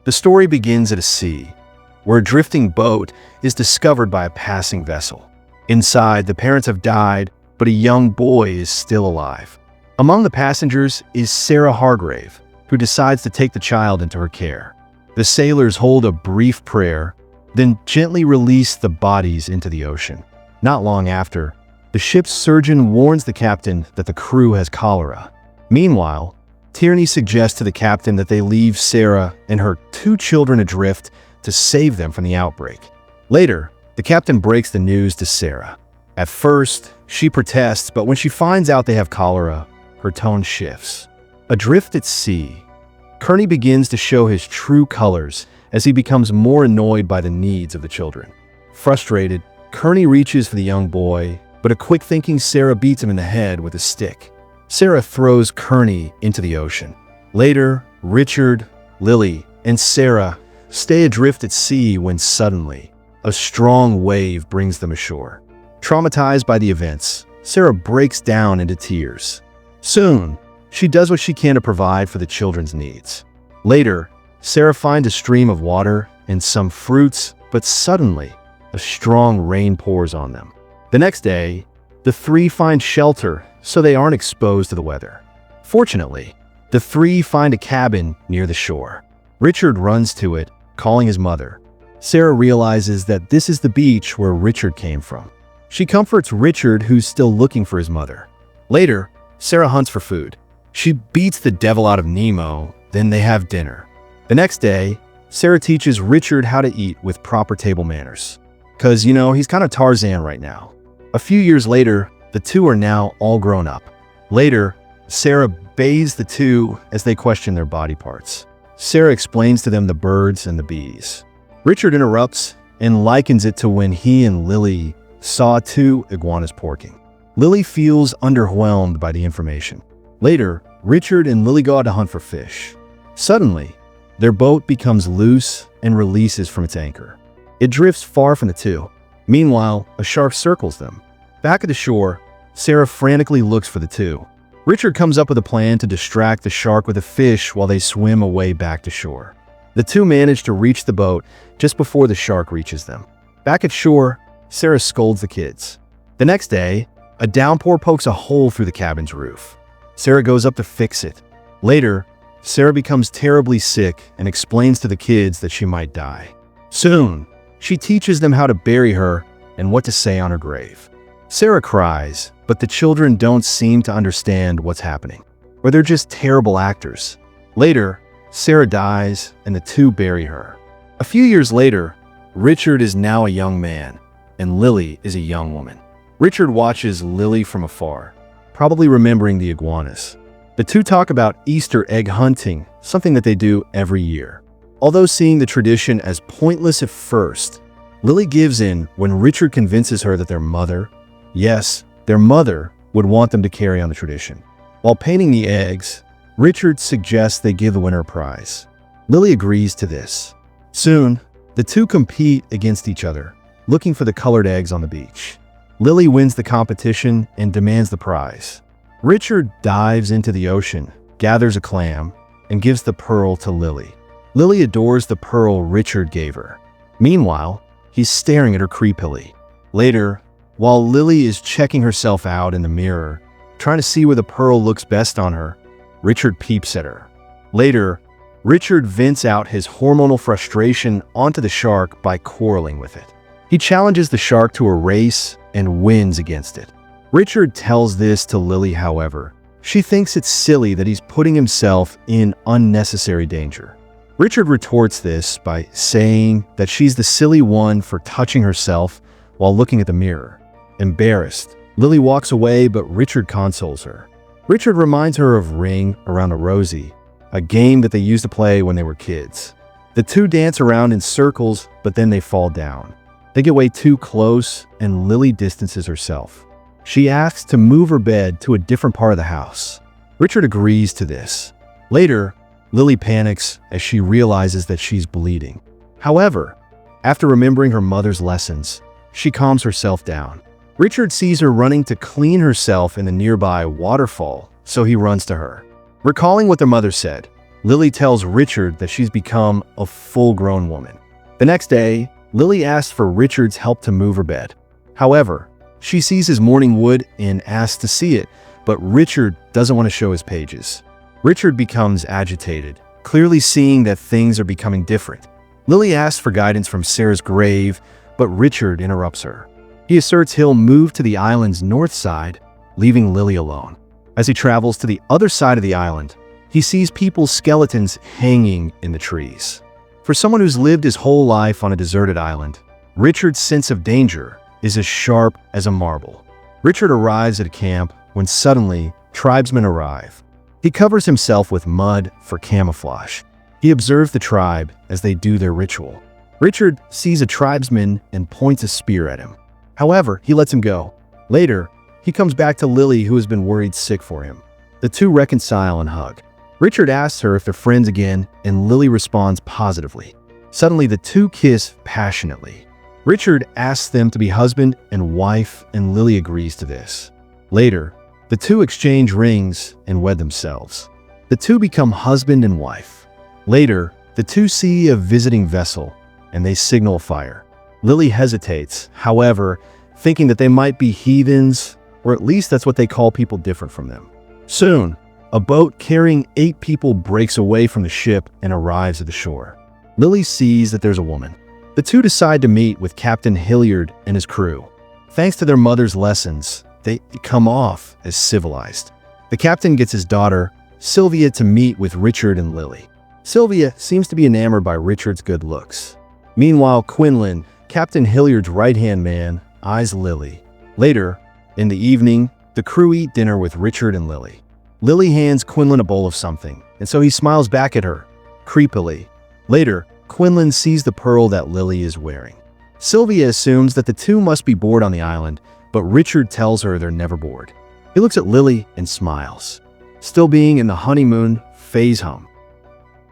The story begins at a sea, where a drifting boat is discovered by a passing vessel. Inside, the parents have died, but a young boy is still alive. Among the passengers is Sarah Hargrave, who decides to take the child into her care. The sailors hold a brief prayer, then gently release the bodies into the ocean. Not long after, the ship's surgeon warns the captain that the crew has cholera. Meanwhile, Tierney suggests to the captain that they leave Sarah and her 2 children adrift to save them from the outbreak. Later, the captain breaks the news to Sarah. At first, she protests, but when she finds out they have cholera, her tone shifts. Adrift at sea, Kearney begins to show his true colors as he becomes more annoyed by the needs of the children. Frustrated, Kearney reaches for the young boy, but a quick-thinking Sarah beats him in the head with a stick. Sarah throws Kearney into the ocean. Later, Richard, Lily, and Sarah stay adrift at sea when suddenly, a strong wave brings them ashore. Traumatized by the events, Sarah breaks down into tears. Soon, she does what she can to provide for the children's needs. Later, Sarah finds a stream of water and some fruits, but suddenly, a strong rain pours on them. The next day, the 3 find shelter so they aren't exposed to the weather. Fortunately, the 3 find a cabin near the shore. Richard runs to it, calling his mother. Sarah realizes that this is the beach where Richard came from. She comforts Richard, who's still looking for his mother. Later, Sarah hunts for food. She beats the devil out of Nemo, then they have dinner. The next day, Sarah teaches Richard how to eat with proper table manners. Because, he's kind of Tarzan right now. A few years later, the 2 are now all grown up. Later, Sarah bathes the 2 as they question their body parts. Sarah explains to them the birds and the bees. Richard interrupts and likens it to when he and Lily saw 2 iguanas porking. Lily feels underwhelmed by the information. Later, Richard and Lily go out to hunt for fish. Suddenly, their boat becomes loose and releases from its anchor. It drifts far from the 2. Meanwhile, a shark circles them. Back at the shore, Sarah frantically looks for the 2. Richard comes up with a plan to distract the shark with a fish while they swim away back to shore. The 2 manage to reach the boat just before the shark reaches them. Back at shore, Sarah scolds the kids. The next day, a downpour pokes a hole through the cabin's roof. Sarah goes up to fix it. Later, Sarah becomes terribly sick and explains to the kids that she might die. Soon, she teaches them how to bury her and what to say on her grave. Sarah cries, but the children don't seem to understand what's happening, or they're just terrible actors. Later, Sarah dies and the 2 bury her. A few years later, Richard is now a young man, and Lily is a young woman. Richard watches Lily from afar, probably remembering the iguanas. The 2 talk about Easter egg hunting, something that they do every year. Although seeing the tradition as pointless at first, Lily gives in when Richard convinces her that their mother would want them to carry on the tradition. While painting the eggs, Richard suggests they give the winner a prize. Lily agrees to this. Soon, the 2 compete against each other, looking for the colored eggs on the beach. Lily wins the competition and demands the prize. Richard dives into the ocean, gathers a clam, and gives the pearl to Lily. Lily adores the pearl Richard gave her. Meanwhile, he's staring at her creepily. Later, while Lily is checking herself out in the mirror, trying to see where the pearl looks best on her, Richard peeps at her. Later, Richard vents out his hormonal frustration onto the shark by quarreling with it. He challenges the shark to a race and wins against it. Richard tells this to Lily, however. She thinks it's silly that he's putting himself in unnecessary danger. Richard retorts this by saying that she's the silly one for touching herself while looking at the mirror. Embarrassed, Lily walks away, but Richard consoles her. Richard reminds her of Ring Around a Rosie, a game that they used to play when they were kids. The 2 dance around in circles, but then they fall down. They get way too close, and Lily distances herself. She asks to move her bed to a different part of the house. Richard agrees to this. Later, Lily panics as she realizes that she's bleeding. However, after remembering her mother's lessons, she calms herself down. Richard sees her running to clean herself in the nearby waterfall, so he runs to her. Recalling what their mother said, Lily tells Richard that she's become a full-grown woman. The next day, Lily asks for Richard's help to move her bed. However, she sees his morning wood and asks to see it, but Richard doesn't want to show his pages. Richard becomes agitated, clearly seeing that things are becoming different. Lily asks for guidance from Sarah's grave, but Richard interrupts her. He asserts he'll move to the island's north side, leaving Lily alone. As he travels to the other side of the island, he sees people's skeletons hanging in the trees. For someone who's lived his whole life on a deserted island, Richard's sense of danger is as sharp as a marble. Richard arrives at a camp when suddenly tribesmen arrive. He covers himself with mud for camouflage. He observes the tribe as they do their ritual. Richard sees a tribesman and points a spear at him. However, he lets him go. Later, he comes back to Lily, who has been worried sick for him. The two reconcile and hug. Richard asks her if they're friends again, and Lily responds positively. Suddenly, the two kiss passionately. Richard asks them to be husband and wife, and Lily agrees to this. Later, the two exchange rings and wed themselves. The two become husband and wife. Later, the two see a visiting vessel, and they signal fire. Lily hesitates, however, thinking that they might be heathens, or at least that's what they call people different from them. Soon, a boat carrying 8 people breaks away from the ship and arrives at the shore. Lily sees that there's a woman. The two decide to meet with Captain Hilliard and his crew. Thanks to their mother's lessons, they come off as civilized. The captain gets his daughter, Sylvia, to meet with Richard and Lily. Sylvia seems to be enamored by Richard's good looks. Meanwhile, Quinlan, Captain Hilliard's right-hand man, eyes Lily. Later, in the evening, the crew eat dinner with Richard and Lily. Lily hands Quinlan a bowl of something, and so he smiles back at her, creepily. Later, Quinlan sees the pearl that Lily is wearing. Sylvia assumes that the two must be bored on the island, but Richard tells her they're never bored. He looks at Lily and smiles, still being in the honeymoon phase hum.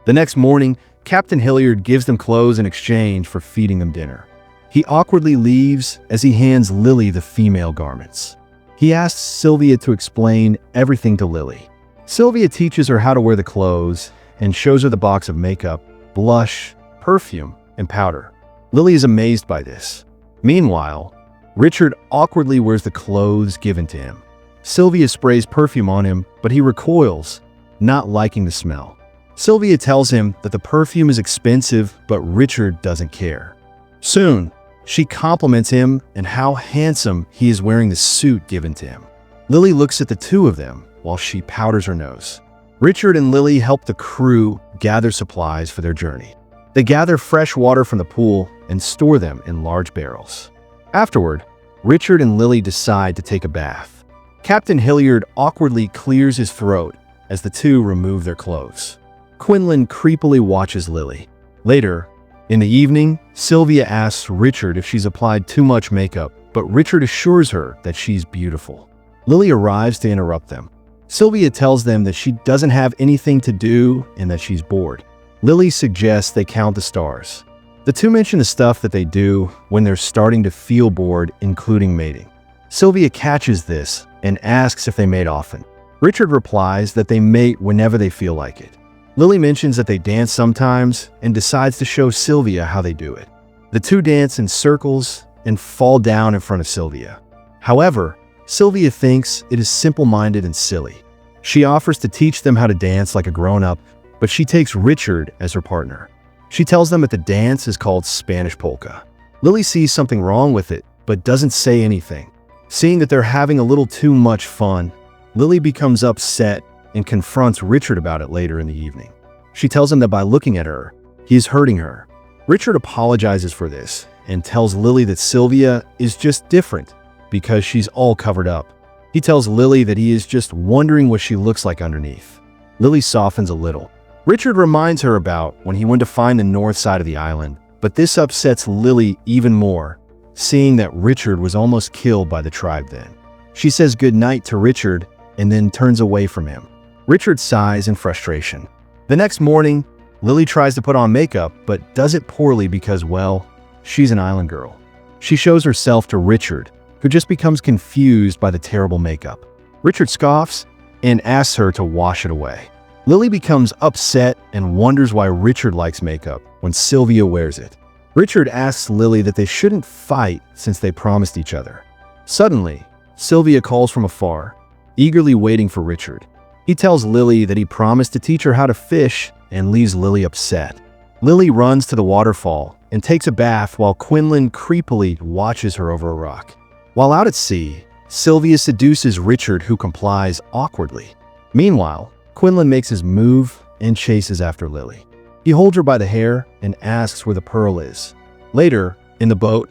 The next morning, Captain Hilliard gives them clothes in exchange for feeding them dinner. He awkwardly leaves as he hands Lily the female garments. He asks Sylvia to explain everything to Lily. Sylvia teaches her how to wear the clothes and shows her the box of makeup, blush, perfume, and powder. Lily is amazed by this. Meanwhile, Richard awkwardly wears the clothes given to him. Sylvia sprays perfume on him, but he recoils, not liking the smell. Sylvia tells him that the perfume is expensive, but Richard doesn't care. Soon, she compliments him and how handsome he is wearing the suit given to him. Lily looks at the two of them while she powders her nose. Richard and Lily help the crew gather supplies for their journey. They gather fresh water from the pool and store them in large barrels. Afterward, Richard and Lily decide to take a bath. Captain Hilliard awkwardly clears his throat as the two remove their clothes. Quinlan creepily watches Lily. Later, in the evening, Sylvia asks Richard if she's applied too much makeup, but Richard assures her that she's beautiful. Lily arrives to interrupt them. Sylvia tells them that she doesn't have anything to do and that she's bored. Lily suggests they count the stars. The two mention the stuff that they do when they're starting to feel bored, including mating. Sylvia catches this and asks if they mate often. Richard replies that they mate whenever they feel like it. Lily mentions that they dance sometimes and decides to show Sylvia how they do it. The two dance in circles and fall down in front of Sylvia. However, Sylvia thinks it is simple-minded and silly. She offers to teach them how to dance like a grown-up, but she takes Richard as her partner. She tells them that the dance is called Spanish polka. Lily sees something wrong with it, but doesn't say anything. Seeing that they're having a little too much fun, Lily becomes upset and confronts Richard about it later in the evening. She tells him that by looking at her, he is hurting her. Richard apologizes for this and tells Lily that Sylvia is just different because she's all covered up. He tells Lily that he is just wondering what she looks like underneath. Lily softens a little. Richard reminds her about when he went to find the north side of the island, but this upsets Lily even more, seeing that Richard was almost killed by the tribe then. She says goodnight to Richard and then turns away from him. Richard sighs in frustration. The next morning, Lily tries to put on makeup, but does it poorly because, well, she's an island girl. She shows herself to Richard, who just becomes confused by the terrible makeup. Richard scoffs and asks her to wash it away. Lily becomes upset and wonders why Richard likes makeup when Sylvia wears it. Richard asks Lily that they shouldn't fight since they promised each other. Suddenly, Sylvia calls from afar, eagerly waiting for Richard. He tells Lily that he promised to teach her how to fish and leaves Lily upset. Lily runs to the waterfall and takes a bath while Quinlan creepily watches her over a rock. While out at sea, Sylvia seduces Richard, who complies awkwardly. Meanwhile, Quinlan makes his move and chases after Lily. He holds her by the hair and asks where the pearl is. Later, in the boat,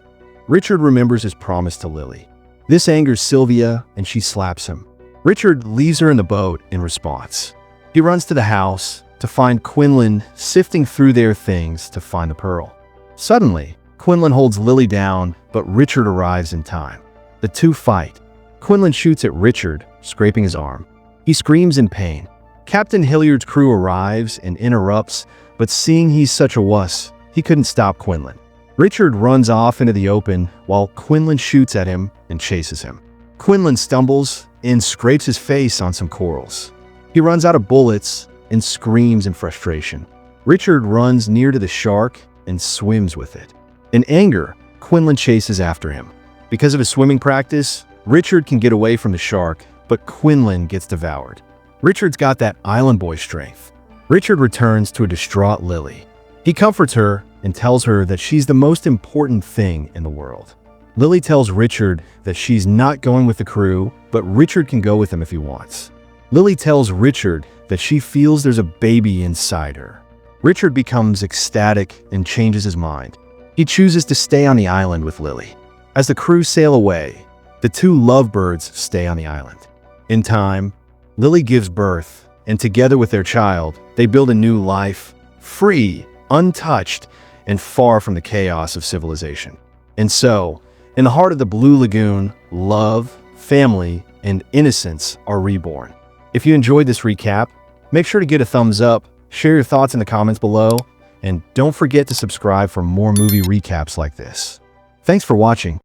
Richard remembers his promise to Lily. This angers Sylvia and she slaps him. Richard leaves her in the boat in response. He runs to the house to find Quinlan sifting through their things to find the pearl. Suddenly, Quinlan holds Lily down, but Richard arrives in time. The two fight. Quinlan shoots at Richard, scraping his arm. He screams in pain. Captain Hilliard's crew arrives and interrupts, but seeing he's such a wuss, he couldn't stop Quinlan. Richard runs off into the open while Quinlan shoots at him and chases him. Quinlan stumbles and scrapes his face on some corals. He runs out of bullets and screams in frustration. Richard runs near to the shark and swims with it. In anger, Quinlan chases after him. Because of his swimming practice, Richard can get away from the shark, but Quinlan gets devoured. Richard's got that island boy strength. Richard returns to a distraught Lily. He comforts her and tells her that she's the most important thing in the world. Lily tells Richard that she's not going with the crew, but Richard can go with them if he wants. Lily tells Richard that she feels there's a baby inside her. Richard becomes ecstatic and changes his mind. He chooses to stay on the island with Lily. As the crew sail away, the two lovebirds stay on the island. In time, Lily gives birth, and together with their child, they build a new life, free, untouched, and far from the chaos of civilization. And so, in the heart of the Blue Lagoon, love, family, and innocence are reborn. If you enjoyed this recap, make sure to give a thumbs up, share your thoughts in the comments below, and don't forget to subscribe for more movie recaps like this. Thanks for watching.